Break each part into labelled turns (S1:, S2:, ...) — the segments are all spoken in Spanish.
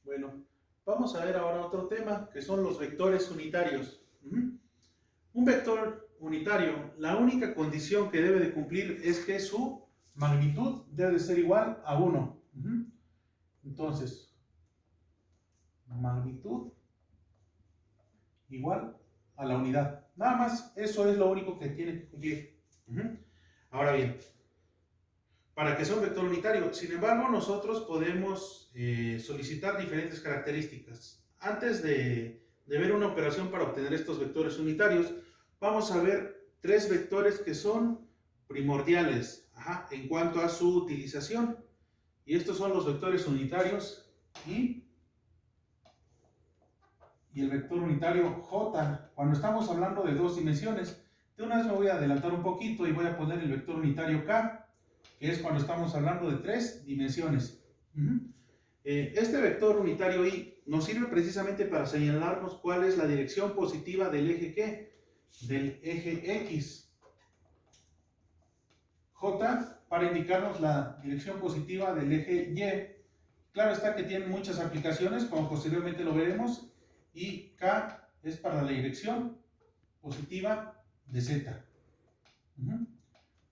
S1: Bueno, vamos a ver ahora otro tema, que son los vectores unitarios. Un vector unitario, la única condición que debe de cumplir es que su magnitud debe de ser igual a 1. Entonces, magnitud igual a la unidad. Nada más, eso es lo único que tiene que cumplir. Ahora bien, para que sea un vector unitario, sin embargo, nosotros podemos solicitar diferentes características. Antes de ver una operación para obtener estos vectores unitarios, vamos a ver tres vectores que son primordiales en cuanto a su utilización. Y estos son los vectores unitarios y el vector unitario J. Cuando estamos hablando de dos dimensiones, de una vez me voy a adelantar un poquito y voy a poner el vector unitario K, que es cuando estamos hablando de tres dimensiones. Este vector unitario Y nos sirve precisamente para señalarnos cuál es la dirección positiva del eje ¿qué? Del eje X. J para indicarnos la dirección positiva del eje Y. Claro está que tiene muchas aplicaciones, como posteriormente lo veremos. Y K es para la dirección positiva de Z.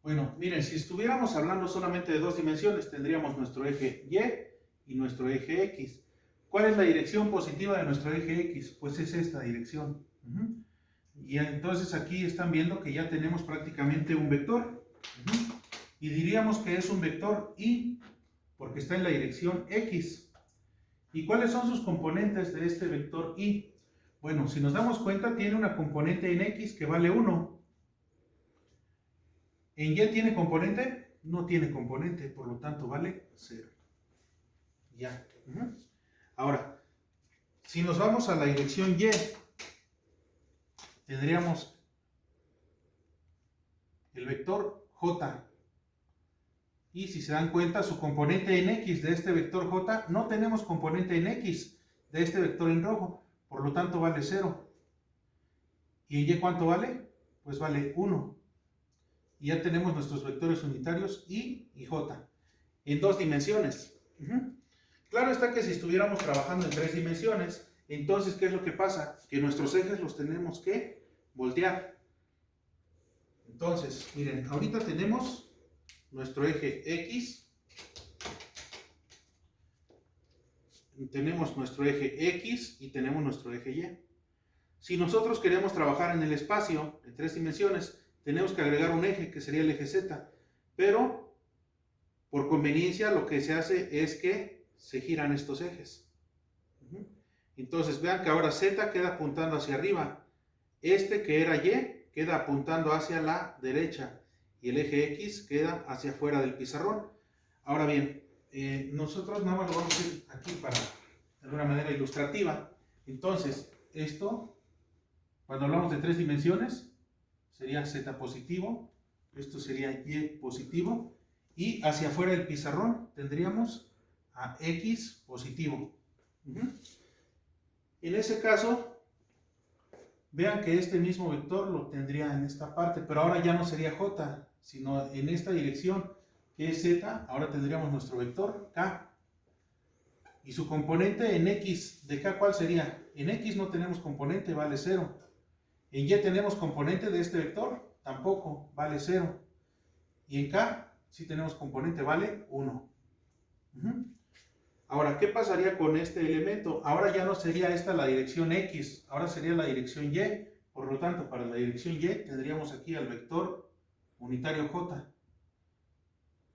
S1: Bueno, miren, si estuviéramos hablando solamente de dos dimensiones, tendríamos nuestro eje Y y nuestro eje X. ¿Cuál es la dirección positiva de nuestro eje X? Pues es esta dirección. Y entonces aquí están viendo que ya tenemos prácticamente un vector. Y diríamos que es un vector Y, porque está en la dirección X. ¿Y cuáles son sus componentes de este vector Y? Bueno, si nos damos cuenta, tiene una componente en X que vale 1. ¿En Y tiene componente? No tiene componente, por lo tanto vale 0. Ya. Ahora, si nos vamos a la dirección Y, tendríamos el vector J. Y si se dan cuenta, su componente en X de este vector J, no tenemos componente en X de este vector en rojo, por lo tanto vale 0. ¿Y en Y cuánto vale? Pues vale 1. Y ya tenemos nuestros vectores unitarios Y y J en dos dimensiones. Claro está que si estuviéramos trabajando en tres dimensiones, entonces ¿qué es lo que pasa? Que nuestros ejes los tenemos que voltear. Entonces, miren, ahorita tenemos nuestro eje X, tenemos nuestro eje X y tenemos nuestro eje Y. Si nosotros queremos trabajar en el espacio en tres dimensiones, tenemos que agregar un eje que sería el eje Z, pero por conveniencia lo que se hace es que se giran estos ejes. Entonces vean que ahora Z queda apuntando hacia arriba, este que era Y queda apuntando hacia la derecha y el eje X queda hacia afuera del pizarrón. Ahora bien, nosotros nada más lo vamos a hacer aquí para de alguna manera ilustrativa. Entonces, esto, cuando hablamos de tres dimensiones, sería Z positivo, esto sería Y positivo, y hacia afuera del pizarrón tendríamos a X positivo. En ese caso, vean que este mismo vector lo tendría en esta parte, pero ahora ya no sería J, sino en esta dirección, que es Z, ahora tendríamos nuestro vector K. Y su componente en X de K, ¿cuál sería? En X no tenemos componente, vale 0. En Y tenemos componente de este vector, tampoco, vale 0. Y en K sí tenemos componente, vale 1. Ahora, ¿qué pasaría con este elemento? Ahora ya no sería esta la dirección X, ahora sería la dirección Y. Por lo tanto, para la dirección Y tendríamos aquí al vector unitario J.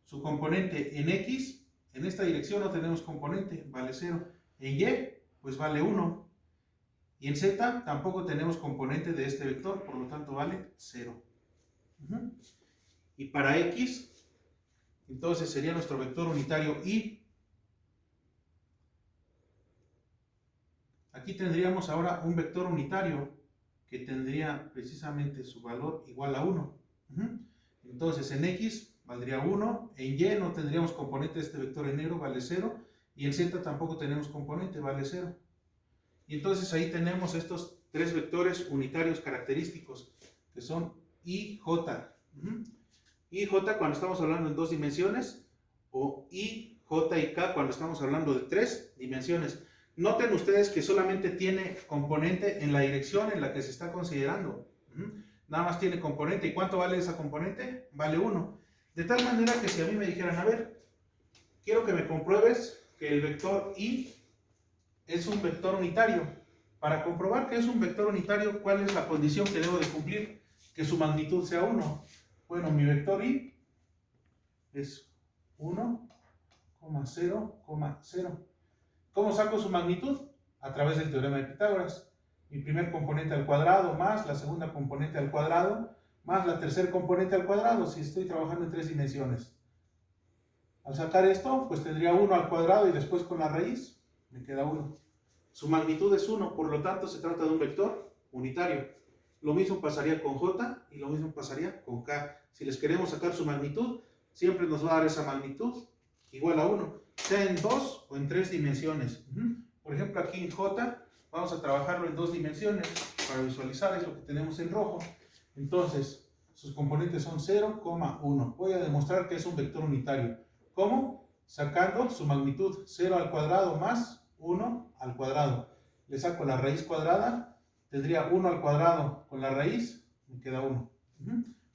S1: Su componente en X, en esta dirección no tenemos componente, vale 0. En Y, pues vale 1. Y en Z tampoco tenemos componente de este vector, por lo tanto vale 0. Y para X, entonces sería nuestro vector unitario Y. Aquí tendríamos ahora un vector unitario que tendría precisamente su valor igual a 1. Entonces en X valdría 1, en Y no tendríamos componente de este vector en negro, vale 0, y en Z tampoco tenemos componente, vale 0. Y entonces ahí tenemos estos tres vectores unitarios característicos, que son I, J. I, J cuando estamos hablando en dos dimensiones, o I, J y K cuando estamos hablando de tres dimensiones. Noten ustedes que solamente tiene componente en la dirección en la que se está considerando. Nada más tiene componente. ¿Y cuánto vale esa componente? Vale 1. De tal manera que si a mí me dijeran, a ver, quiero que me compruebes que el vector y es un vector unitario. Para comprobar que es un vector unitario, ¿cuál es la condición que debo de cumplir? Que su magnitud sea 1. Bueno, mi vector y es 1,0,0. ¿Cómo saco su magnitud? A través del teorema de Pitágoras. Mi primer componente al cuadrado más la segunda componente al cuadrado más la tercer componente al cuadrado, si estoy trabajando en 3 dimensiones. Al sacar esto, pues tendría 1 al cuadrado y después con la raíz me queda 1. Su magnitud es 1, por lo tanto se trata de un vector unitario. Lo mismo pasaría con J y lo mismo pasaría con K. Si les queremos sacar su magnitud, siempre nos va a dar esa magnitud igual a 1, sea en 2 o en 3 dimensiones. Por ejemplo, aquí en J vamos a trabajarlo en 2 dimensiones para visualizar, es lo que tenemos en rojo. Entonces, sus componentes son 0,1. Voy a demostrar que es un vector unitario. ¿Cómo? Sacando su magnitud 0 al cuadrado más 1 al cuadrado. Le saco la raíz cuadrada, tendría 1 al cuadrado con la raíz, me queda 1.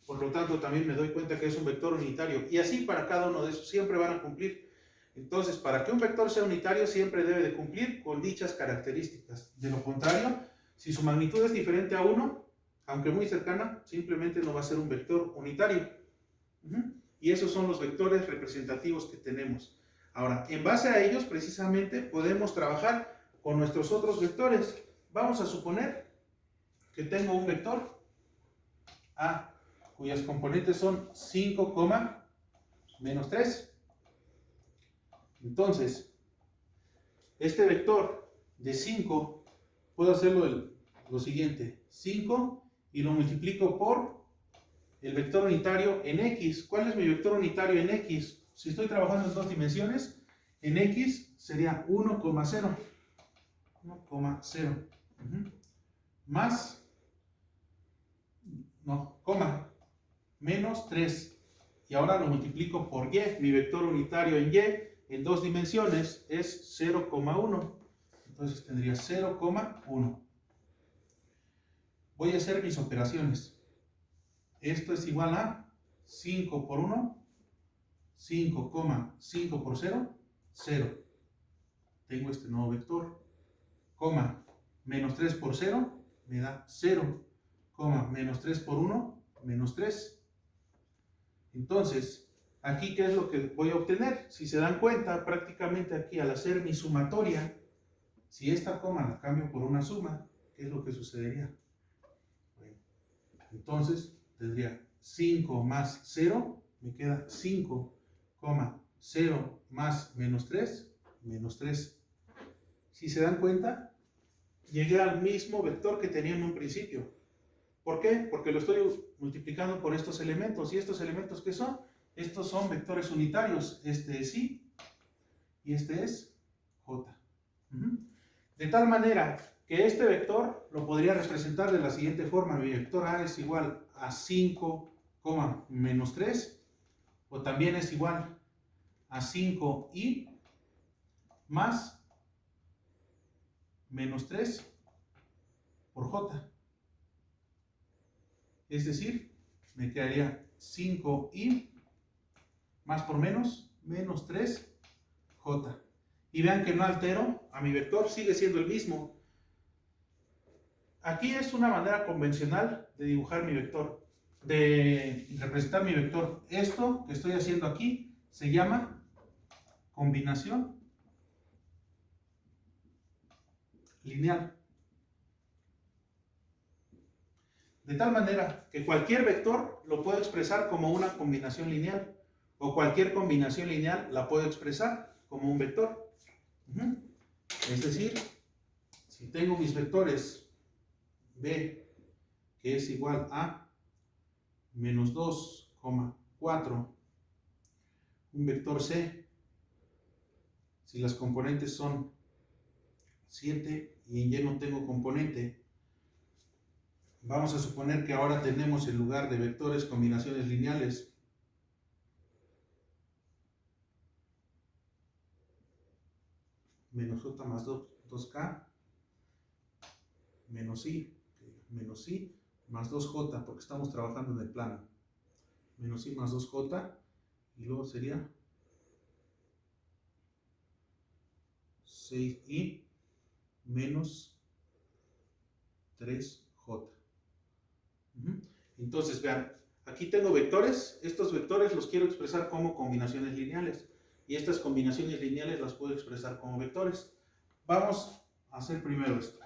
S1: Por lo tanto, también me doy cuenta que es un vector unitario. Y así para cada uno de esos, siempre van a cumplir. Entonces, para que un vector sea unitario, siempre debe de cumplir con dichas características. De lo contrario, si su magnitud es diferente a 1, aunque muy cercana, simplemente no va a ser un vector unitario. Y esos son los vectores representativos que tenemos. Ahora, en base a ellos, precisamente, podemos trabajar con nuestros otros vectores. Vamos a suponer que tengo un vector A, cuyas componentes son 5, menos 3. Entonces, este vector de 5, puedo hacerlo lo siguiente, 5 y lo multiplico por el vector unitario en X. ¿Cuál es mi vector unitario en X? Si estoy trabajando en 2 dimensiones, en X sería 1,0. 1,0. Más, no, coma, menos 3. Y ahora lo multiplico por Y. Mi vector unitario en Y, en 2 dimensiones, es 0,1. Entonces tendría 0,1. Voy a hacer mis operaciones. Esto es igual a 5 por 1, 5,5 por 0, 0. Tengo este nuevo vector. Coma, menos 3 por 0, me da 0. Coma, menos 3 por 1, menos 3. Entonces, aquí, ¿qué es lo que voy a obtener? Si se dan cuenta, prácticamente aquí, al hacer mi sumatoria, si esta coma la cambio por una suma, ¿qué es lo que sucedería? Bueno, entonces, tendría 5 más 0, me queda 5, 0 más menos 3, menos 3. Si se dan cuenta, llegué al mismo vector que tenía en un principio. ¿Por qué? Porque lo estoy multiplicando por estos elementos. ¿Y estos elementos qué son? Estos son vectores unitarios. Este es I y este es J. De tal manera que este vector lo podría representar de la siguiente forma. Mi vector A es igual a 5, menos 3, o también es igual a 5i más menos 3 por j. Es decir, me quedaría 5i más por menos 3j. Y vean que no altero a mi vector, sigue siendo el mismo. Aquí es una manera convencional de dibujar mi vector, de representar mi vector. Esto que estoy haciendo aquí se llama combinación lineal. De tal manera que cualquier vector lo puedo expresar como una combinación lineal, o cualquier combinación lineal la puedo expresar como un vector. Es decir, si tengo mis vectores B, que es igual a menos 2,4, un vector C, si las componentes son 7 y en Y no tengo componente, vamos a suponer que ahora tenemos en lugar de vectores combinaciones lineales. menos j más 2k menos i más 2j, porque estamos trabajando en el plano, menos i más 2j, y luego sería 6i menos 3j. Entonces, vean, aquí tengo vectores. Estos vectores los quiero expresar como combinaciones lineales, y estas combinaciones lineales las puedo expresar como vectores. Vamos a hacer primero esto.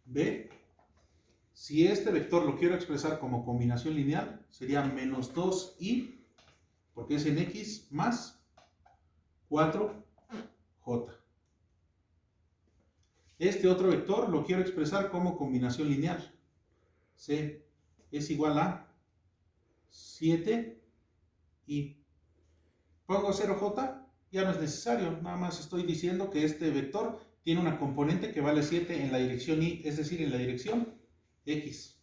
S1: Ve, si este vector lo quiero expresar como combinación lineal, sería menos 2i, porque es en x, más 4j. Este otro vector lo quiero expresar como combinación lineal. C es igual a 7i. Pongo 0j, ya no es necesario, nada más estoy diciendo que este vector tiene una componente que vale 7 en la dirección y, es decir, en la dirección x.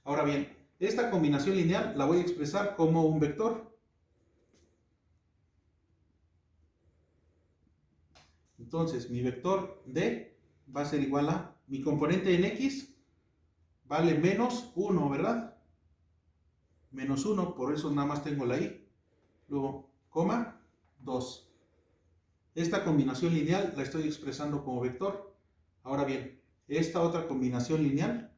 S1: Ahora bien, esta combinación lineal la voy a expresar como un vector. Entonces, mi vector D va a ser igual a, mi componente en x vale menos 1, ¿verdad? Menos 1, por eso nada más tengo la i. Luego, coma, 2. Esta combinación lineal la estoy expresando como vector. Ahora bien, esta otra combinación lineal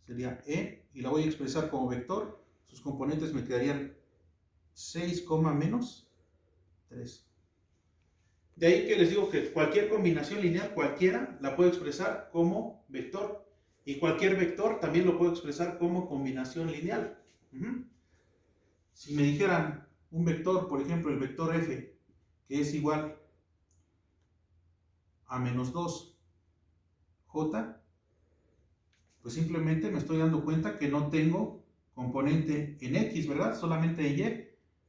S1: sería E, y la voy a expresar como vector. Sus componentes me quedarían 6, menos 3. De ahí que les digo que cualquier combinación lineal, cualquiera, la puedo expresar como vector. Y cualquier vector también lo puedo expresar como combinación lineal. Si me dijeran un vector, por ejemplo, el vector f, que es igual a menos 2j, pues simplemente me estoy dando cuenta que no tengo componente en x, ¿verdad? Solamente en y.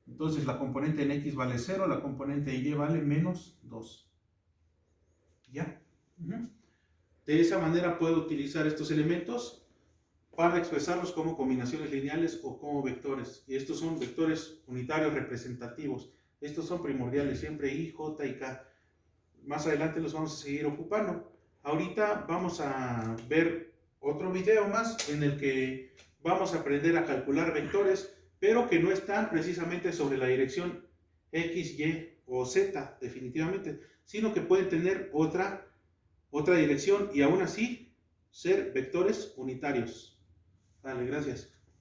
S1: Entonces la componente en x vale 0, la componente en y vale menos 2. ¿Ya? De esa manera puedo utilizar estos elementos para expresarlos como combinaciones lineales o como vectores. Y estos son vectores unitarios representativos. Estos son primordiales, siempre i, j y k. Más adelante los vamos a seguir ocupando. Ahorita vamos a ver otro video más en el que vamos a aprender a calcular vectores, pero que no están precisamente sobre la dirección x, y o z definitivamente, sino que pueden tener otra dirección y aún así ser vectores unitarios. Vale, gracias.